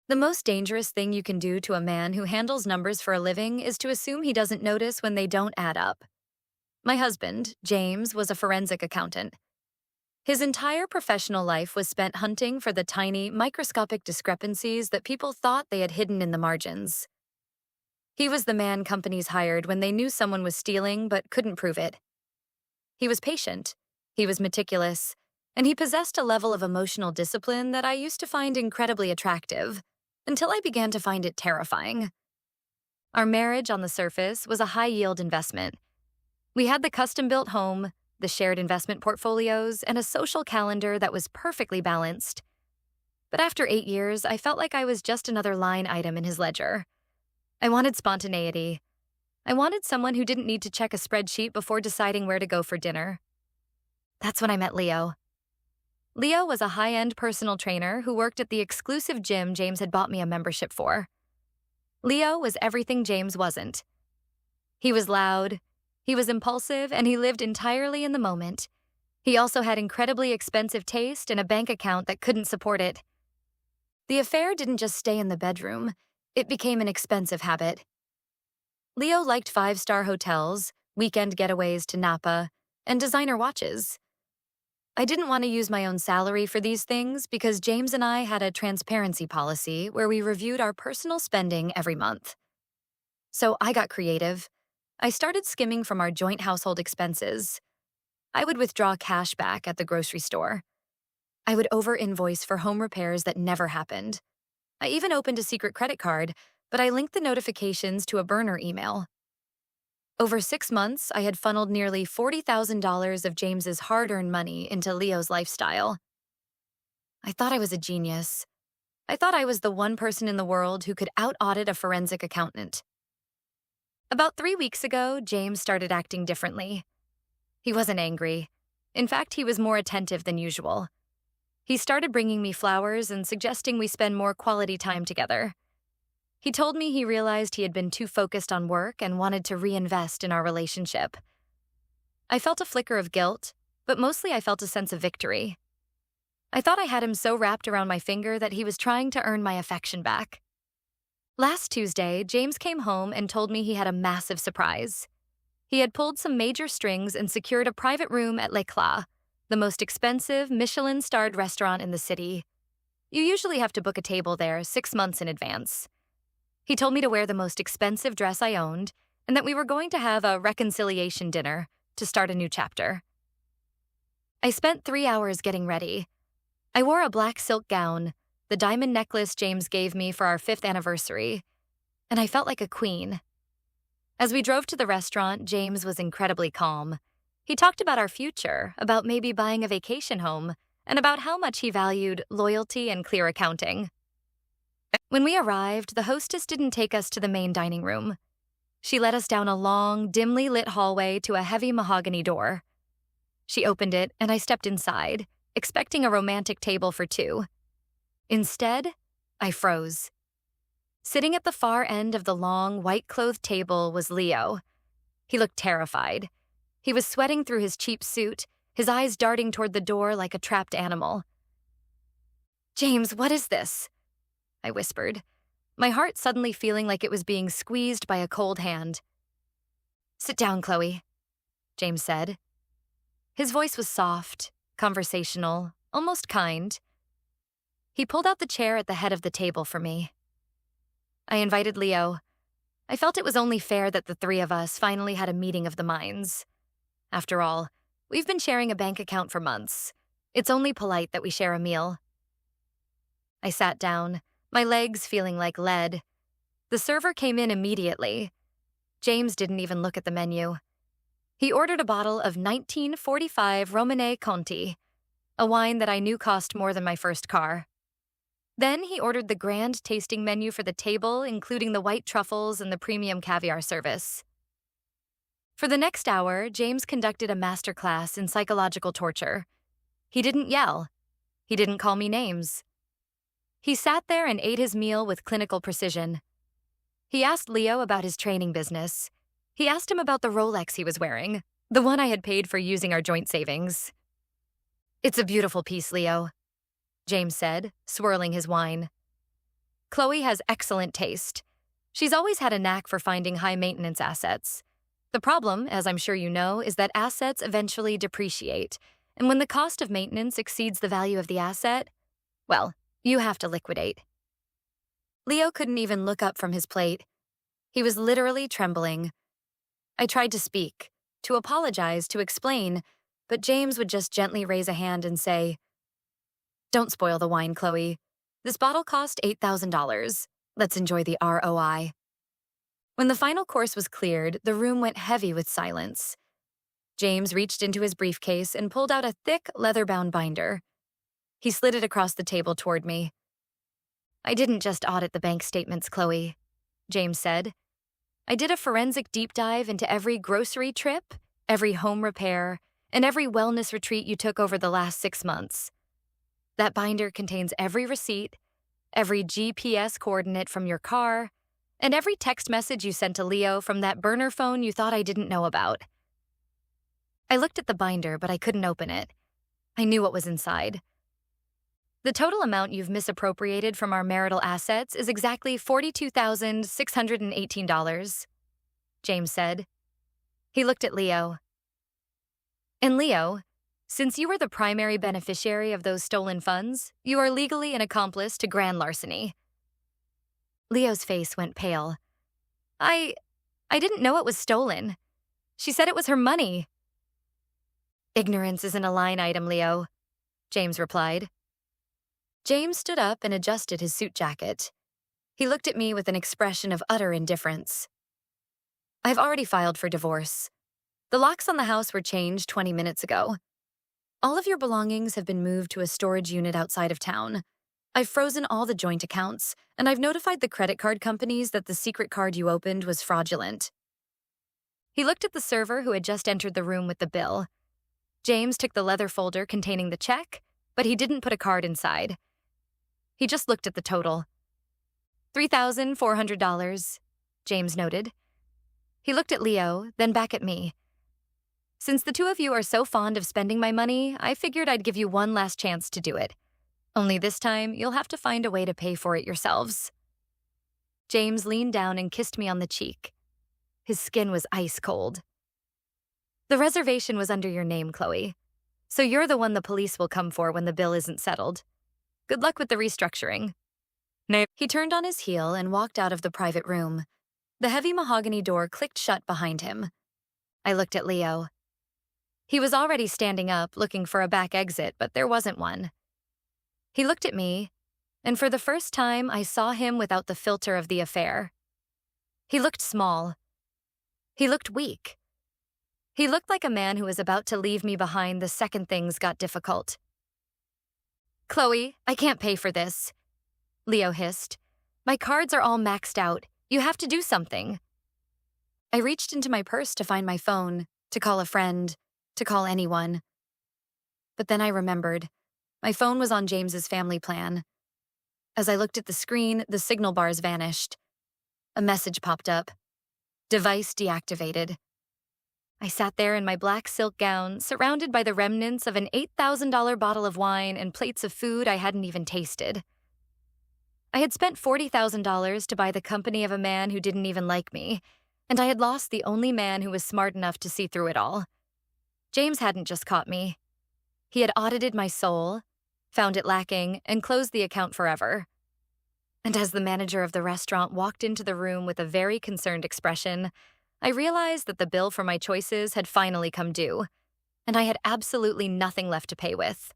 The most dangerous thing you can do to a man who handles numbers for a living is to assume he doesn't notice when they don't add up. My husband, James, was a forensic accountant. His entire professional life was spent hunting for the tiny, microscopic discrepancies that people thought they had hidden in the margins. He was the man companies hired when they knew someone was stealing but couldn't prove it. He was patient, he was meticulous, and he possessed a level of emotional discipline that I used to find incredibly attractive, until I began to find it terrifying. Our marriage on the surface was a high-yield investment. We had the custom-built home, the shared investment portfolios, and a social calendar that was perfectly balanced. But after 8 years, I felt like I was just another line item in his ledger. I wanted spontaneity. I wanted someone who didn't need to check a spreadsheet before deciding where to go for dinner. That's when I met Leo. Leo was a high-end personal trainer who worked at the exclusive gym James had bought me a membership for. Leo was everything James wasn't. He was loud, he was impulsive, and he lived entirely in the moment. He also had incredibly expensive taste and a bank account that couldn't support it. The affair didn't just stay in the bedroom, it became an expensive habit. Leo liked 5-star hotels, weekend getaways to Napa, and designer watches. I didn't want to use my own salary for these things because James and I had a transparency policy where we reviewed our personal spending every month. So I got creative. I started skimming from our joint household expenses. I would withdraw cash back at the grocery store. I would over-invoice for home repairs that never happened. I even opened a secret credit card, but I linked the notifications to a burner email. Over 6 months, I had funneled nearly $40,000 of James's hard-earned money into Leo's lifestyle. I thought I was a genius. I thought I was the one person in the world who could out-audit a forensic accountant. About 3 weeks ago, James started acting differently. He wasn't angry. In fact, he was more attentive than usual. He started bringing me flowers and suggesting we spend more quality time together. He told me he realized he had been too focused on work and wanted to reinvest in our relationship. I felt a flicker of guilt, but mostly I felt a sense of victory. I thought I had him so wrapped around my finger that he was trying to earn my affection back. Last Tuesday, James came home and told me he had a massive surprise. He had pulled some major strings and secured a private room at l'Éclat, the most expensive Michelin-starred restaurant in the city. You usually have to book a table there 6 months in advance. He told me to wear the most expensive dress I owned, and that we were going to have a reconciliation dinner to start a new chapter. I spent 3 hours getting ready. I wore a black silk gown, the diamond necklace James gave me for our 5th anniversary, and I felt like a queen. As we drove to the restaurant, James was incredibly calm. He talked about our future, about maybe buying a vacation home, and about how much he valued loyalty and clear accounting. When we arrived, the hostess didn't take us to the main dining room. She led us down a long, dimly lit hallway to a heavy mahogany door. She opened it, and I stepped inside, expecting a romantic table for 2. Instead, I froze. Sitting at the far end of the long, white-clothed table was Leo. He looked terrified. He was sweating through his cheap suit, his eyes darting toward the door like a trapped animal. "James, what is this?" I whispered, my heart suddenly feeling like it was being squeezed by a cold hand. "Sit down, Chloe," James said. His voice was soft, conversational, almost kind. He pulled out the chair at the head of the table for me. I invited Leo. I felt it was only fair that the 3 of us finally had a meeting of the minds. After all, we've been sharing a bank account for months. It's only polite that we share a meal. I sat down, my legs feeling like lead. The server came in immediately. James didn't even look at the menu. He ordered a bottle of 1945 Romanée Conti, a wine that I knew cost more than my first car. Then he ordered the grand tasting menu for the table, including the white truffles and the premium caviar service. For the next hour, James conducted a masterclass in psychological torture. He didn't yell. He didn't call me names. He sat there and ate his meal with clinical precision. He asked Leo about his training business. He asked him about the Rolex he was wearing, the one I had paid for using our joint savings. "It's a beautiful piece, Leo," James said, swirling his wine. Chloe has excellent taste. She's always had a knack for finding high-maintenance assets. The problem, as I'm sure you know, is that assets eventually depreciate, and when the cost of maintenance exceeds the value of the asset, well, you have to liquidate. Leo couldn't even look up from his plate. He was literally trembling. I tried to speak, to apologize, to explain, but James would just gently raise a hand and say, "Don't spoil the wine, Chloe. This bottle cost $8,000. Let's enjoy the ROI." When the final course was cleared, the room went heavy with silence. James reached into his briefcase and pulled out a thick, leather-bound binder. He slid it across the table toward me. "I didn't just audit the bank statements, Chloe," James said. "I did a forensic deep dive into every grocery trip, every home repair, and every wellness retreat you took over the last 6 months. That binder contains every receipt, every GPS coordinate from your car, and every text message you sent to Leo from that burner phone you thought I didn't know about." I looked at the binder, but I couldn't open it. I knew what was inside. "The total amount you've misappropriated from our marital assets is exactly $42,618, James said. He looked at Leo. "And Leo, since you were the primary beneficiary of those stolen funds, you are legally an accomplice to grand larceny." Leo's face went pale. I didn't know it was stolen. She said it was her money." "Ignorance isn't a line item, Leo," James replied. James stood up and adjusted his suit jacket. He looked at me with an expression of utter indifference. "I've already filed for divorce. The locks on the house were changed 20 minutes ago. All of your belongings have been moved to a storage unit outside of town. I've frozen all the joint accounts, and I've notified the credit card companies that the secret card you opened was fraudulent." He looked at the server who had just entered the room with the bill. James took the leather folder containing the check, but he didn't put a card inside. He just looked at the total. $3,400, James noted. He looked at Leo, then back at me. "Since the two of you are so fond of spending my money, I figured I'd give you one last chance to do it. Only this time, you'll have to find a way to pay for it yourselves." James leaned down and kissed me on the cheek. His skin was ice cold. "The reservation was under your name, Chloe, so you're the one the police will come for when the bill isn't settled. Good luck with the restructuring." He turned on his heel and walked out of the private room. The heavy mahogany door clicked shut behind him. I looked at Leo. He was already standing up, looking for a back exit, but there wasn't one. He looked at me, and for the first time, I saw him without the filter of the affair. He looked small. He looked weak. He looked like a man who was about to leave me behind the second things got difficult. "Chloe, I can't pay for this," Leo hissed. "My cards are all maxed out. You have to do something." I reached into my purse to find my phone, to call a friend, to call anyone. But then I remembered. My phone was on James's family plan. As I looked at the screen, the signal bars vanished. A message popped up. "Device deactivated." I sat there in my black silk gown, surrounded by the remnants of an $8,000 bottle of wine and plates of food I hadn't even tasted. I had spent $40,000 to buy the company of a man who didn't even like me, and I had lost the only man who was smart enough to see through it all. James hadn't just caught me. He had audited my soul, found it lacking, and closed the account forever. And as the manager of the restaurant walked into the room with a very concerned expression, I realized that the bill for my choices had finally come due, and I had absolutely nothing left to pay with.